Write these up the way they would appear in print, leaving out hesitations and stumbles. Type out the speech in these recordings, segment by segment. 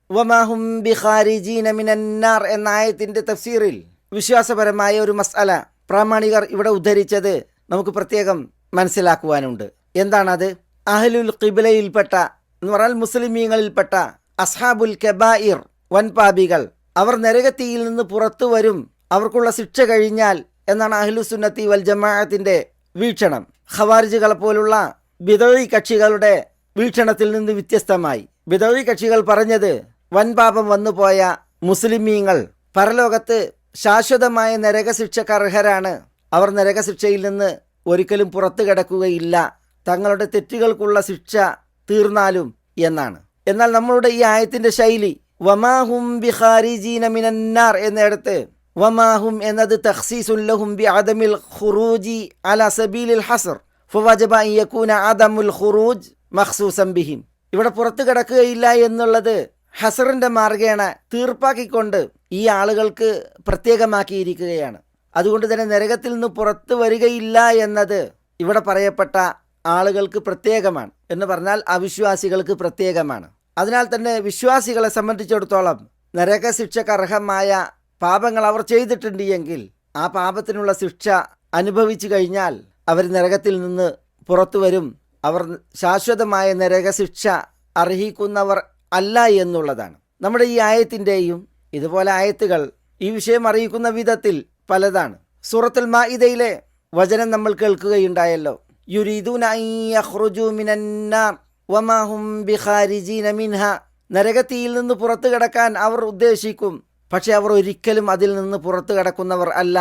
വമാഹും ബിഖാരിജീന മിനന്നാർ എന്ന ആയത്തിൻ്റെ തഫ്സീറിൽ വിശ്വാസപരമായ ഒരു മസ്അല പ്രാമാണികർ ഇവിടെ ഉദ്ധരിച്ചത് നമുക്ക് പ്രത്യേകം മനസ്സിലാക്കുവാനുണ്ട്. എന്താണത്? അഹ്ലുൽ ഖിബ്ലയിൽപ്പെട്ട എന്ന് പറഞ്ഞാൽ മുസ്ലിമീങ്ങളിൽപ്പെട്ട അസ്ഹാബുൽ കബായിർ, വൻപാപികൾ, അവർ നരകത്തിയിൽ നിന്ന് പുറത്തു വരും, അവർക്കുള്ള ശിക്ഷ കഴിഞ്ഞാൽ എന്നാണ് അഹ്ലുസുന്നത്തി വൽ ജമാഅത്തിന്റെ വീക്ഷണം. ഖവാരിജുകളെ പോലുള്ള ബിദഈ കക്ഷികളുടെ വീക്ഷണത്തിൽ നിന്ന് വ്യത്യസ്തമായി ബിദഈ കക്ഷികൾ പറഞ്ഞത് വൻപാപം വന്നുപോയ മുസ്ലിമീങ്ങൾ പരലോകത്ത് ശാശ്വതമായ നരകശിക്ഷക്ക് അർഹരാണ്, അവർ നരകശിക്ഷയിൽ നിന്ന് ഒരിക്കലും പുറത്തു കിടക്കുകയില്ല, തങ്ങളുടെ തെറ്റുകൾക്കുള്ള ശിക്ഷ തീർന്നാലും എന്നാണ്. എന്നാൽ നമ്മളുടെ ഈ ആയത്തിന്റെ ശൈലി വമാഹും ബിഖാരിജീന മിനന്നാർ എന്നിടത്ത് വമാഹും എന്നത് തഖ്സീസുൻ ലഹും ബിഅദമിൽ ഖുറൂജി അലാ സബീലിൽ ഹസ്ർ ഫവജബ അൻ യകൂന അദമുൽ ഖുറൂജ് മഖ്സൂസൻ ബിഹിം. ഇവിടെ പുറത്തു കിടക്കുകയില്ല എന്നുള്ളത് ഹസറിന്റെ മാർഗേണ തീർപ്പാക്കിക്കൊണ്ട് ഈ ആളുകൾക്ക് പ്രത്യേകമാക്കിയിരിക്കുകയാണ്. അതുകൊണ്ട് തന്നെ നരകത്തിൽ നിന്ന് പുറത്തു വരികയില്ല എന്നത് ഇവിടെ പറയപ്പെട്ട ആളുകൾക്ക് പ്രത്യേകമാണ് എന്ന് പറഞ്ഞാൽ അവിശ്വാസികൾക്ക് പ്രത്യേകമാണ്. അതിനാൽ തന്നെ വിശ്വാസികളെ സംബന്ധിച്ചിടത്തോളം നരകശിക്ഷക്ക് അർഹമായ പാപങ്ങൾ അവർ ചെയ്തിട്ടുണ്ട് എങ്കിൽ ആ പാപത്തിനുള്ള ശിക്ഷ അനുഭവിച്ചു കഴിഞ്ഞാൽ അവർ നരകത്തിൽ നിന്ന് പുറത്തു വരും, അവർ ശാശ്വതമായ നരകശിക്ഷ അർഹിക്കുന്നവർ അല്ല എന്നുള്ളതാണ്. നമ്മുടെ ഈ ആയത്തിൻ്റെയും ഇതുപോലെ ആയത്തുകൾ ഈ വിഷയം അറിയിക്കുന്ന വിധത്തിൽ പലതാണ്. സൂറത്തുൽ മാഇദയിലെ വചനം നമ്മൾ കേൾക്കുകയുണ്ടായല്ലോ, യുരീദൂന അൻ യഖ്റുജൂ മിനന്നാർ വമാ ഹും ബിഖാരിജീന മിൻഹ. നരകത്തിയിൽ നിന്ന് പുറത്തു കിടക്കാൻ അവർ ഉദ്ദേശിക്കും, പക്ഷെ അവർ ഒരിക്കലും അതിൽ നിന്ന് പുറത്തു കിടക്കുന്നവർ അല്ല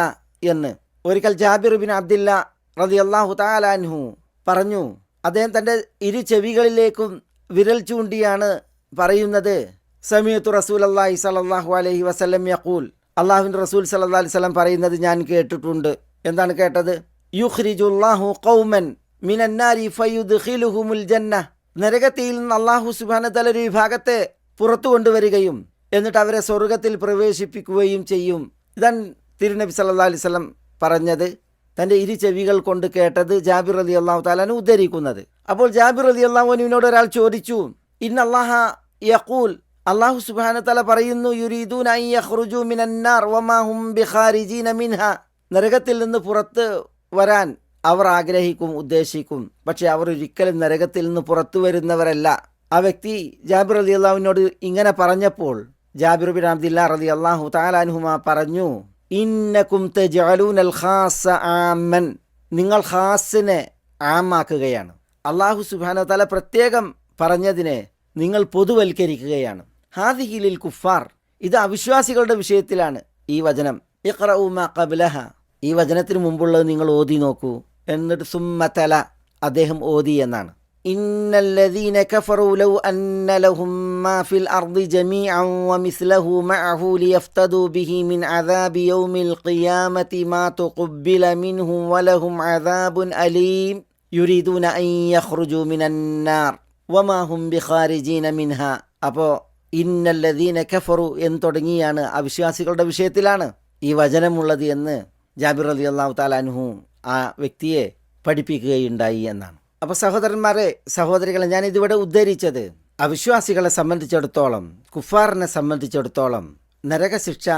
എന്ന്. ഒരിക്കൽ ജാബിർ ബിൻ അബ്ദില്ല റളിയല്ലാഹു തആല അൻഹു പറഞ്ഞു, അദ്ദേഹം തൻ്റെ ഇരു ചെവികളിലേക്കും വിരൽ ചൂണ്ടിയാണ് പറയുന്നത്, സമീഅതു റസൂലല്ലാഹി സ്വല്ലല്ലാഹു അലൈഹി വസല്ലം യഖൂൽ, അല്ലാഹുവിൻ്റെ റസൂൽ സ്വല്ലല്ലാഹു അലൈഹി വസല്ലം പറയുന്നത് ഞാൻ കേട്ടിട്ടുണ്ട്. എന്താണ് കേട്ടത്? യുഖ്രിജുല്ലാഹു ഖൗമൻ മിനന്നാരി ഫയുദ്ഖിലുഹുമുൽ ജന്ന. നരകത്തിൽ നിന്ന് അല്ലാഹു സുബ്ഹാനഹു വ തആല ഒരു വിഭാഗത്തെ പുറത്തു കൊണ്ടുവരികയും എന്നിട്ട് അവരെ സ്വർഗത്തിൽ പ്രവേശിപ്പിക്കുകയും ചെയ്യും. ഇതാണ് തിരുനബി സല്ലല്ലാഹു അലൈഹി വസല്ലം പറഞ്ഞത്, തൻ്റെ ഇരു ചെവികൾ കൊണ്ട് കേട്ടത് ജാബിർ റളിയല്ലാഹു തആല അൻഹു ഉദ്ധരിക്കുന്നത്. അപ്പോൾ ജാബിർ റളിയല്ലാഹു അൻഹുവിനോട് ഒരാൾ ചോദിച്ചു, ഇന്നല്ലാഹ യഖൂൽ, അല്ലാഹു സുബ്ഹാനഹു വ തആല പറയുന്നു, യുരീദൂന അൻ യഖ്റുജൂ മിനന്നാർ വമാ ഹും ബിഖാരിജീന മിൻഹ. നരകത്തിൽ നിന്ന് പുറത്ത് വരാൻ അവർ ആഗ്രഹിക്കും, ഉദ്ദേശിക്കും, പക്ഷെ അവർ ഒരിക്കലും നരകത്തിൽ നിന്ന് പുറത്തു വരുന്നവരല്ല. ആ വ്യക്തി ജാബിർ റളിയല്ലാഹുവിനോട് ഇങ്ങനെ പറഞ്ഞപ്പോൾ ജാബിർ ബിൻ അബ്ദില്ലാ റളിയല്ലാഹു തആല അൻഹുമാ പറഞ്ഞു, ഇന്നകും തജഅലൂനൽ ഖാസ ആമൻ. നിങ്ങൾ ഖാസിനെ ആമാക്കുകയാണ്. അല്ലാഹു സുബ്ഹാനഹു വ തആല പ്രത്യേകം പറഞ്ഞതിനെ നിങ്ങൾ പൊതുവൽക്കരിക്കുകയാണ്. ഹാദിഹി ലിൽ കുഫാർ, ഇത് അവിശ്വാസികളുടെ വിഷയത്തിലാണ് ഈ വചനം. ഇഖ്റഉ മാ ഖബ്ലഹ, ഈ വചനത്തിന് മുമ്പുള്ളത് നിങ്ങൾ ഓതി നോക്കൂ. എന്നിട്ട് സുമ്മ തല, അദ്ദേഹം ഓതി എന്നാണ്. ഇന്നല്ലദീന കഫറൂ ലൗ അന്ന ലഹും മാ ഫിൽ അർദി ജമീഅൻ വമിസ്ലഹു മഅഹു ലിയഫ്തദൂ ബിഹി മിൻ അദാബി യൗമിൽ ഖിയാമത്തി മാ തുഖബ്ബില മിൻഹും വലഹും അദാബുൻ അലീം യുരീദൂന അൻ യഖ്റുജൂ മിനന്നാർ വമാ ഹും ബിഖാരിജീന മിൻഹ. അപ്പോൾ ഇന്നല്ലദീന കഫറു എന്ന് തുടങ്ങിയാണ് അവിശ്വാസികളുടെ വിഷയത്തിലാണ് ഈ വചനമുള്ളത് എന്ന് ജാബിർ റളിയല്ലാഹു തആല അൻഹു ആ വ്യക്തിയെ പഠിപ്പിക്കുകയുണ്ടായി എന്നാണ്. അപ്പോൾ സഹോദരന്മാരെ, സഹോദരികളെ, ഞാൻ ഇതിവിടെ ഉദ്ധരിച്ചത് അവിശ്വാസികളെ സംബന്ധിച്ചിടത്തോളം, കുഫാറിനെ സംബന്ധിച്ചിടത്തോളം നരകശിക്ഷ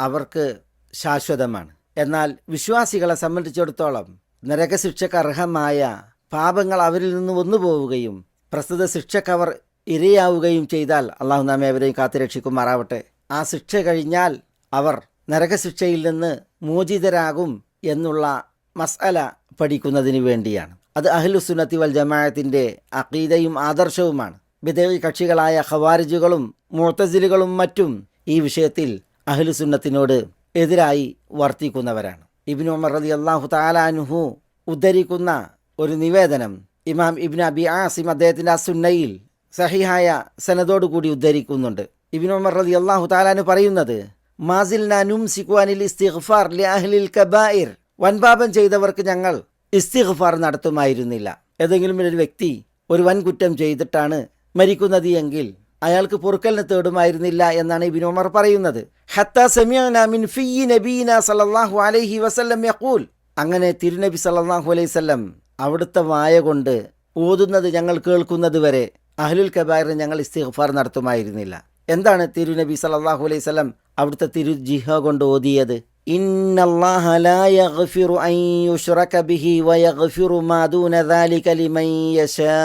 അവർക്ക് ശാശ്വതമാണ്. എന്നാൽ വിശ്വാസികളെ സംബന്ധിച്ചിടത്തോളം നരകശിക്ഷക്ക് അർഹമായ പാപങ്ങൾ അവരിൽ നിന്ന് വന്നു പോവുകയും പ്രസ്തുത ശിക്ഷക്ക് അവർ ഇരയാവുകയും ചെയ്താൽ അള്ളാഹു നാം ഏവരെയും കാത്തുരക്ഷിക്കുമാറാവട്ടെ. ആ ശിക്ഷ കഴിഞ്ഞാൽ അവർ നരകശിക്ഷയിൽ നിന്ന് മോചിതരാകും എന്നുള്ള മസ്അല പഠിക്കുന്നതിന് വേണ്ടിയാണ്. അത് അഹ്ലുസുന്നത്തി വൽ ജമാഅത്തിൻ്റെ അഖീദയും ആദർശവുമാണ്. ബിദഈ കക്ഷികളായ ഖവാരിജുകളും മുഅ്തസിലികളും മറ്റും ഈ വിഷയത്തിൽ അഹ്ലുസുന്നത്തിനോട് എതിരായി വർത്തിക്കുന്നവരാണ്. ഇബ്നു ഉമർ റളിയല്ലാഹു തആല അൻഹു ഉദ്ധരിക്കുന്ന ഒരു നിവേദനം ഇമാം ഇബ്നു അബി ആസിം അദ്ദേഹത്തിൻ്റെ അസുന്നയിൽ സഹിഹായ സനദോടുകൂടി ഉദ്ധരിക്കുന്നുണ്ട്. ഇബ്നു ഉമർ റളിയല്ലാഹു തആല അൻഹു പറയുന്നത്, മാസിൽനാ നുംസികു അനിൽ ഇസ്തിഗ്ഫാർ ലി അഹ്ലിൽ കബായിർ. വൻപാപം ചെയ്തവർക്ക് ഞങ്ങൾ ഇസ്തിഗ്ഫാർ നടത്തുമായിരുന്നില്ല. ഏതെങ്കിലും ഒരു വ്യക്തി ഒരു വൻകുറ്റം ചെയ്തിട്ടാണ് മരിക്കുന്നത് എങ്കിൽ അയാൾക്ക് പൊറുക്കലിനെ തേടുമായിരുന്നില്ല എന്നാണ് ഇബ്നു ഉമർ പറയുന്നത്. ഹത്താ സമിഅനാ മിൻ ഫീ നബീനാ സല്ലല്ലാഹു അലൈഹി വസല്ലം യഖൂൽ, അങ്ങനെ തിരുനബി സല്ലല്ലാഹു അലൈഹി വസല്ലം അവിടുത്തെ വായ കൊണ്ട് ഓതുന്നത് ഞങ്ങൾ കേൾക്കുന്നത് വരെ അഹ്ലുൽ കബായിറിന് ഞങ്ങൾ ഇസ്തിഗ്ഫാർ നടത്തുമായിരുന്നില്ല. എന്താണ് തിരുനബി സല്ലല്ലാഹു അലൈഹി വസല്ലം അവിടുത്തെ തിരുജിഹ കൊണ്ട് ഓതിയത്? ഇന്നല്ലാഹ ലാ യഗ്ഫിറു അൻ യുശ്റക ബിഹി വയഗ്ഫിറു മാ ദൂന ദാലിക ലിമൻ യശാ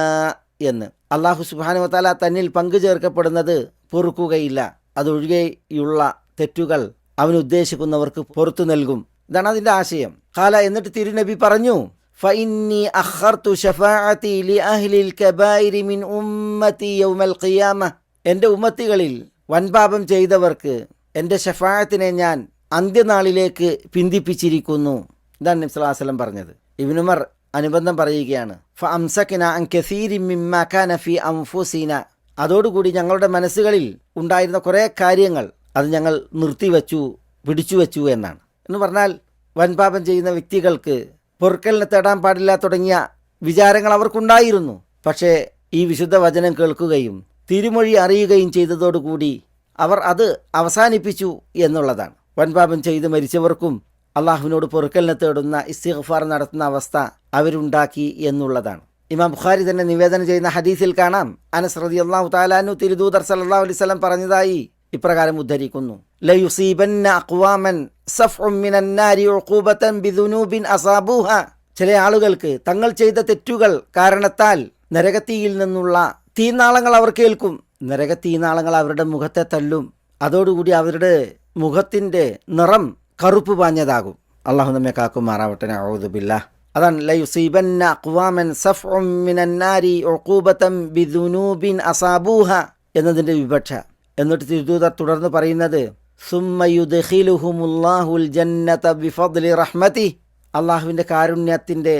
എന്ന്. അല്ലാഹു സുബ്ഹാനഹു വ തആല തന്നിൽ പങ്കു ചേർക്കപ്പെടുന്നത് പൊറുക്കുകയില്ല, അതൊഴികെയുള്ള തെറ്റുകൾ അവൻ ഉദ്ദേശിക്കുന്നവർക്ക് പുറത്തു നൽകും. ഇതാണ് അതിൻ്റെ ആശയം. ഖാല, എന്നിട്ട് തിരുനബി പറഞ്ഞു, ഫഇന്നി അഖർതു ശഫാഅതി ലിഅഹ്ലിൽ കബായിരി മിൻ ഉമ്മതി യൗമൽ ഖിയാമ. എൻ്റെ ഉമ്മത്തികളിൽ വൻപാപം ചെയ്തവർക്ക് എൻ്റെ ശഫാഅത്തിനെ ഞാൻ അന്ത്യനാളിലേക്ക് പിന്തിപ്പിച്ചിരിക്കുന്നു. ഇതാണ് നബി സല്ലല്ലാഹു അലൈഹി വസല്ലം പറഞ്ഞത്. ഇബ്നു ഉമർ അനുബന്ധം പറയുകയാണ്, ഫഅംസക്ന അൻ കസീരി മിമ്മാ കാന ഫീ അൻഫുസിന. അതോടുകൂടി ഞങ്ങളുടെ മനസ്സുകളിൽ ഉണ്ടായിരുന്ന കുറേ കാര്യങ്ങൾ അത് ഞങ്ങൾ നിർത്തിവെച്ചു, പിടിച്ചു വെച്ചു എന്നാണ്. എന്ന് പറഞ്ഞാൽ വൻപാപം ചെയ്യുന്ന വ്യക്തികൾക്ക് പൊറുക്കലിനെ തേടാൻ പാടില്ല തുടങ്ങിയ വിചാരങ്ങൾ അവർക്കുണ്ടായിരുന്നു. പക്ഷേ ഈ വിശുദ്ധ വചനം കേൾക്കുകയും തിരുമൊഴി അറിയുകയും ചെയ്തതോടുകൂടി അവർ അത് അവസാനിപ്പിച്ചു എന്നുള്ളതാണ്. വൻപാപം ചെയ്ത് മരിച്ചവർക്കും അള്ളാഹുവിനോട് പൊറുക്കലിനെ തേടുന്ന ഇസ്തിഗ്ഫാർ നടത്തുന്ന അവസ്ഥ അവരുണ്ടാക്കി എന്നുള്ളതാണ്. ഇമാം ബുഖാരി തന്നെ നിവേദനം ചെയ്യുന്ന ഹദീസിൽ കാണാം, അനസ് റളിയല്ലാഹു തആല അൻഹു തിരുദൂതർ സല്ലല്ലാഹു അലൈഹി വസല്ലം പറഞ്ഞതായി ഇപ്രകാരം ഉദ്ധരിക്കുന്നു, ലയുസീബന്ന അഖ്വാമൻ സഫ്ഉൻ മിനൻ നാരി ഉഖൂബതൻ ബിദുനൂബിൻ അസാബൂഹ. ചില ആളുകൾക്ക് തങ്ങൾ ചെയ്ത തെറ്റുകൾ കാരണത്താൽ നരകത്തീയിൽ നിന്നുള്ള തീനാളങ്ങൾ അവർ കേൾക്കും. നരകത്തീനാളങ്ങൾ അവരുടെ മുഖത്തെ തല്ലും. അതോടുകൂടി അവരുടെ മുഖത്തിൻ്റെ നിറം കറുപ്പ് പാഞ്ഞതാകും. അള്ളാഹു നമ്മെ കാക്കുമാറാവട്ടെ. അഊദു ബില്ലാഹ്. അതാണ് ലയുസീബന്ന അഖ്വാമൻ സഫ്ഉൻ മിനൻ നാരി ഉഖൂബതൻ ബിദുനൂബിൻ അസാബൂഹ എന്നതിൻ്റെ വിവക്ഷ. എന്നിട്ട് തിരുദൂതർ തുടർന്ന് പറയുന്നത്, സുമ്മ യുദ്ഖിലുഹുമുല്ലാഹുൽ ജന്നത ബിഫദ്ലി റഹ്മതി. അള്ളാഹുവിൻ്റെ കാരുണ്യത്തിൻ്റെ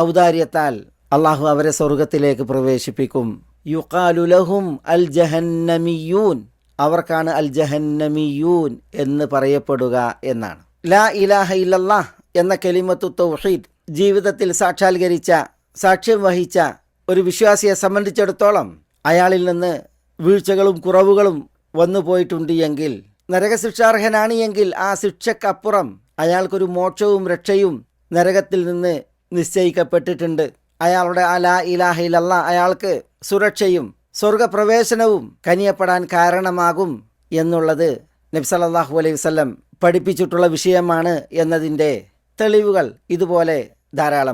ഔദാര്യത്താൽ അള്ളാഹു അവരെ സ്വർഗത്തിലേക്ക് പ്രവേശിപ്പിക്കും. യുഖാലു ലഹും അൽ ജഹന്നമിയൂൻ. അവർക്കാണ് അൽ ജഹന്നമിയൂൻ എന്ന് പറയപ്പെടുക എന്നാണ്. ലാ ഇലാഹ ഇല്ലല്ലാഹ് എന്ന കലിമത്തു തൗഹീദ് ജീവിതത്തിൽ സാക്ഷാത്കരിച്ച, സാക്ഷ്യം വഹിച്ച ഒരു വിശ്വാസിയെ സംബന്ധിച്ചിടത്തോളം അയാളിൽ നിന്ന് വീഴ്ചകളും കുറവുകളും വന്നു പോയിട്ടുണ്ട് എങ്കിൽ, നരകശിക്ഷാർഹനാണ് എങ്കിൽ ആ ശിക്ഷക്കപ്പുറം അയാൾക്കൊരു മോക്ഷവും രക്ഷയും നരകത്തിൽ നിന്ന് നിശ്ചയിക്കപ്പെട്ടിട്ടുണ്ട്. അയാളുടെ ആ ലാ ഇലാഹ ഇല്ലല്ലാഹ് അയാൾക്ക് സുരക്ഷയും സ്വർഗപ്രവേശനവും കനിയപ്പെടാൻ കാരണമാകും എന്നുള്ളത് നബി സല്ലല്ലാഹു അലൈഹി വസല്ലം പഠിപ്പിച്ചിട്ടുള്ള വിഷയമാണ് എന്നതിൻ്റെ തെളിവുകൾ ഇതുപോലെ ധാരാളം.